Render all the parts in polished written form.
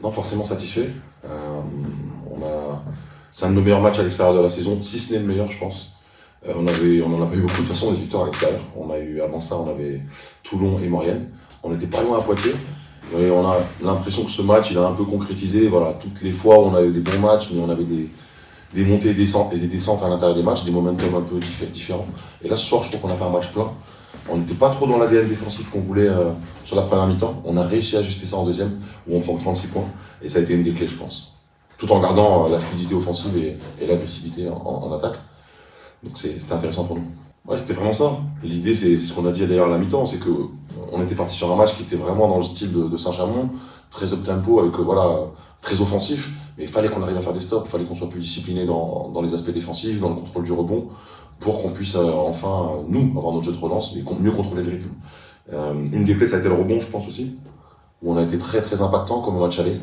Non, forcément satisfait. C'est un de nos meilleurs matchs à l'extérieur de la saison, si ce n'est le meilleur, je pense. On en a pas eu beaucoup de toute façon des victoires à l'extérieur. Avant ça, on avait Toulon et Maurienne. On n'était pas loin à Poitiers. Et on a l'impression que ce match, il a un peu concrétisé. Voilà, toutes les fois où on avait des bons matchs, mais on avait des montées et des descentes à l'intérieur des matchs, des momentum un peu différents. Et là, ce soir, je trouve qu'on a fait un match plein. On n'était pas trop dans l'ADN défensif qu'on voulait sur la première mi-temps. On a réussi à ajuster ça en deuxième, où on prend 36 points. Et ça a été une des clés, je pense. Tout en gardant la fluidité offensive et l'agressivité en attaque. Donc c'était intéressant pour nous. Ouais, c'était vraiment ça. L'idée, c'est ce qu'on a dit d'ailleurs à la mi-temps, c'est qu'on était parti sur un match qui était vraiment dans le style de Saint-Chamond, très up-tempo, avec très offensif. Mais il fallait qu'on arrive à faire des stops, il fallait qu'on soit plus discipliné dans les aspects défensifs, dans le contrôle du rebond, pour qu'on puisse enfin, nous, avoir notre jeu de relance, mais mieux contrôler le rythme. Une des clés, ça a été le rebond, je pense aussi, où on a été très très impactant comme au match aller.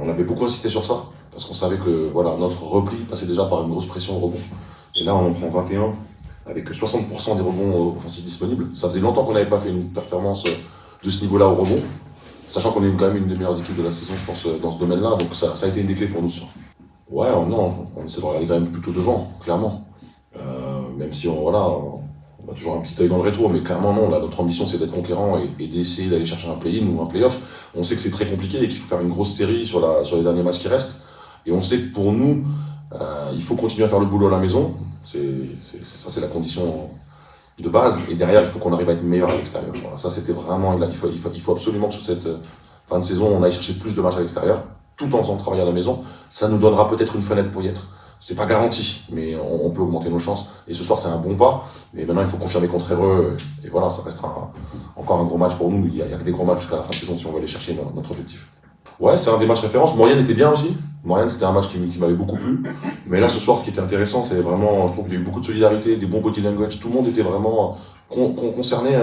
On avait beaucoup insisté sur ça, parce qu'on savait que notre repli passait déjà par une grosse pression au rebond. Et là, on en prend 21, avec 60% des rebonds offensifs disponibles. Ça faisait longtemps qu'on n'avait pas fait une performance de ce niveau-là au rebond, sachant qu'on est quand même une des meilleures équipes de la saison, je pense, dans ce domaine-là. Donc ça a été une des clés pour nous. Ouais, non, on essaie de regarder quand même plutôt devant, clairement. Même si on a toujours un petit œil dans le rétro, mais clairement non, là, notre ambition c'est d'être conquérant et d'essayer d'aller chercher un play-in ou un play-off. On sait que c'est très compliqué et qu'il faut faire une grosse série sur les derniers matchs qui restent. Et on sait que pour nous, il faut continuer à faire le boulot à la maison. C'est la condition de base. Et derrière, il faut qu'on arrive à être meilleur à l'extérieur. Voilà, ça c'était vraiment, il faut absolument que sur cette fin de saison, on aille chercher plus de matchs à l'extérieur, tout en faisant travailler à la maison. Ça nous donnera peut-être une fenêtre pour y être. C'est pas garanti, mais on peut augmenter nos chances. Et ce soir, c'est un bon pas. Mais maintenant, il faut confirmer contre Éreux. Et voilà, ça restera encore un gros match pour nous. Il y a que des gros matchs jusqu'à la fin de saison si on veut aller chercher notre objectif. Ouais, c'est un des matchs références. Maurienne était bien aussi. Maurienne, c'était un match qui m'avait beaucoup plu. Mais là, ce soir, ce qui était intéressant, c'est vraiment, je trouve qu'il y a eu beaucoup de solidarité, des bons body language. Tout le monde était vraiment concerné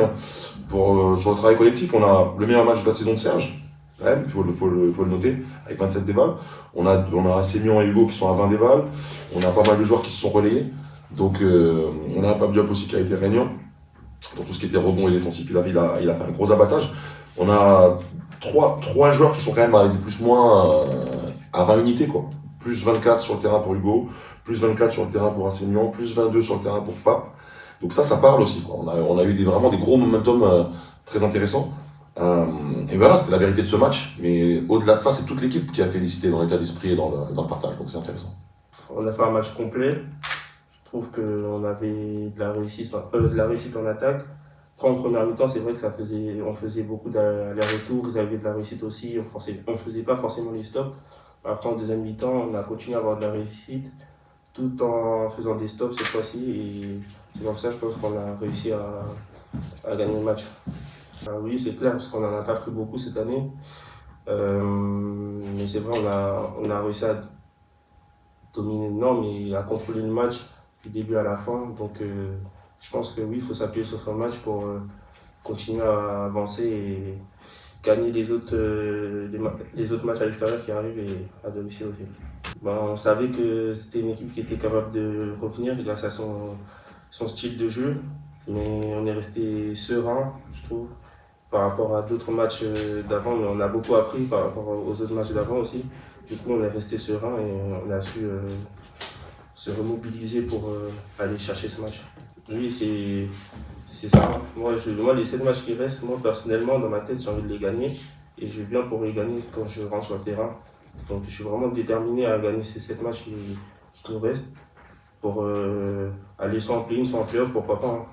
sur le travail collectif. On a le meilleur match de la saison de Serge. Ouais, il faut le noter, avec 27 dévals. On a Sémion et Hugo qui sont à 20 dévals. On a pas mal de joueurs qui se sont relayés. Donc, on a un Pape Diop aussi qui a été régnant. Dans tout ce qui était rebond et défensif, il a fait un gros abattage. On a trois joueurs qui sont quand même avec des plus-moins à 20 unités, quoi. Plus 24 sur le terrain pour Hugo, plus 24 sur le terrain pour Assénion, plus 22 sur le terrain pour Pape. Donc ça parle aussi, quoi. On a eu vraiment des gros momentum très intéressants. Et voilà, c'était la vérité de ce match. Mais au-delà de ça, c'est toute l'équipe qui a félicité dans l'état d'esprit et dans le partage. Donc c'est intéressant. On a fait un match complet. Je trouve qu'on avait de la réussite en attaque. Après, en première mi-temps, c'est vrai que on faisait beaucoup d'allers-retours. Ils avaient de la réussite aussi. On faisait pas forcément les stops. Après, en deuxième mi-temps, on a continué à avoir de la réussite tout en faisant des stops cette fois-ci. Et c'est comme ça, je pense qu'on a réussi à gagner le match. Oui, c'est clair, parce qu'on n'en a pas pris beaucoup cette année. Mais c'est vrai, on a réussi à dominer, non, mais à contrôler le match du début à la fin. Donc, je pense que oui, il faut s'appuyer sur ce match pour continuer à avancer et gagner les autres matchs à l'extérieur qui arrivent et à domicile aussi. On savait que c'était une équipe qui était capable de revenir grâce à son style de jeu, mais on est resté serein, je trouve, par rapport à d'autres matchs d'avant, mais on a beaucoup appris par rapport aux autres matchs d'avant aussi. Du coup, on est resté serein et on a su se remobiliser pour aller chercher ce match. Oui, c'est ça. Moi, les 7 matchs qui restent, moi personnellement, dans ma tête, j'ai envie de les gagner. Et je viens pour les gagner quand je rentre sur le terrain. Donc je suis vraiment déterminé à gagner ces 7 matchs qui nous restent pour aller soit en play-in, soit en play-off, pourquoi pas.